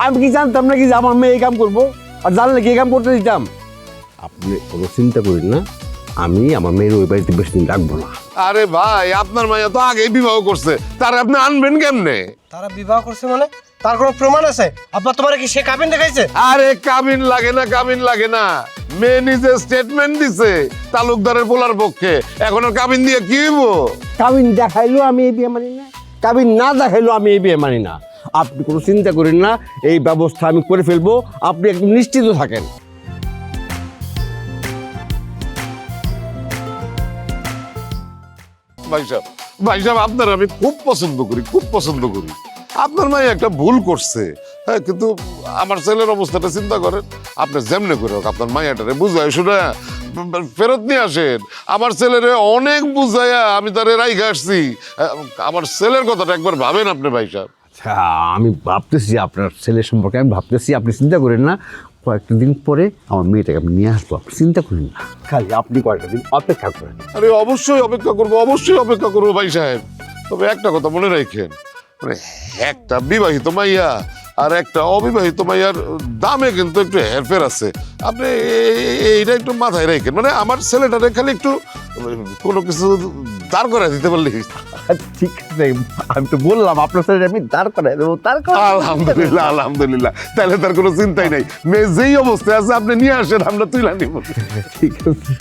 আমি কি জানতাম নাকি যে আমার মেয়ে এই কাম করবো? আর জানলে কি এই কাম করতে দিতাম? আপনি কোনো চিন্তা করেন না, আমি আমার মেয়ের ওই বাড়িতে বেশি দিন রাখবো না। আরে ভাই, আপনার মাইয়া তো আগেই বিবাহ করছে, তার আপনি আনবেন কেমনে? তারা বিবাহ করছে মানে তার কোনো প্রমাণ আছে? আব্বা তোমার কি সে কাবিন দেখাইছে? আরে কাবিন লাগে না, কাবিন লাগে না, মেয়ে নিজে স্টেটমেন্ট দিছে তালুকদারের বলার পক্ষে। এখন আর কাবিন দিয়ে কি হইব? কাবিন দেখাইলো আমি এই বিয়ে মানি না, কাবিন না দেখাইলো আমি এই বিয়ে মানি না। আপনি কোনো চিন্তা করেন না, এই ব্যবস্থা আমি করে ফেলবো, আপনি একদম নিশ্চিত থাকেন। ভাই সাহেব, আপনার আমি খুব পছন্দ করি, খুব পছন্দ করি। আপনার মাই একটা ভুল করছে, হ্যাঁ, কিন্তু আমার ছেলের অবস্থাটা চিন্তা করেন। আপনি যেমনে করে হোক আপনার মাইয়াটারে বুঝায় শুনে ফেরত নিয়ে আসেন। আমার ছেলেরে অনেক বুঝাইয়া আমি তারে রাইখে আসছি। আমার ছেলের কথাটা একবার ভাবেন আপনি ভাই সাহেব। আচ্ছা, আমি ভাবতেছি আপনার ছেলের সম্পর্কে, আমি ভাবতেছি, আপনি চিন্তা করেন না। কয়েকটা দিন পরে আমার মেয়েটাকে আমি নিয়ে আসবো, আপনি চিন্তা করেন না, খালি আপনি কয়েকটা দিন অপেক্ষা করেন। আরে অবশ্যই অপেক্ষা করবো, অবশ্যই অপেক্ষা করবো ভাই সাহেব। তবে একটা কথা মনে রাখেন, মানে একটা বিবাহিত মাইয়া আর একটা অবিবাহিত মাইয়ার দামে কিন্তু একটু হেরফের আছে। আপনি এইটা একটু মাথায় রাখেন। মানে আমার ছেলেটারে খালি একটু কোনো কিছু দাঁড় করে দিতে পারলে। ঠিক আছে, আমি তো বললাম আপনার ছেলে আমি দাঁড় করাই দেবো, দাঁড় করাই দেবো। আলহামদুলিল্লাহ, আলহামদুলিল্লাহ, তাহলে তার কোনো চিন্তাই নাই। মেয়ে যেই অবস্থায় আছে আপনি নিয়ে আসেন, আমরা তুইলা নিব। ঠিক আছে।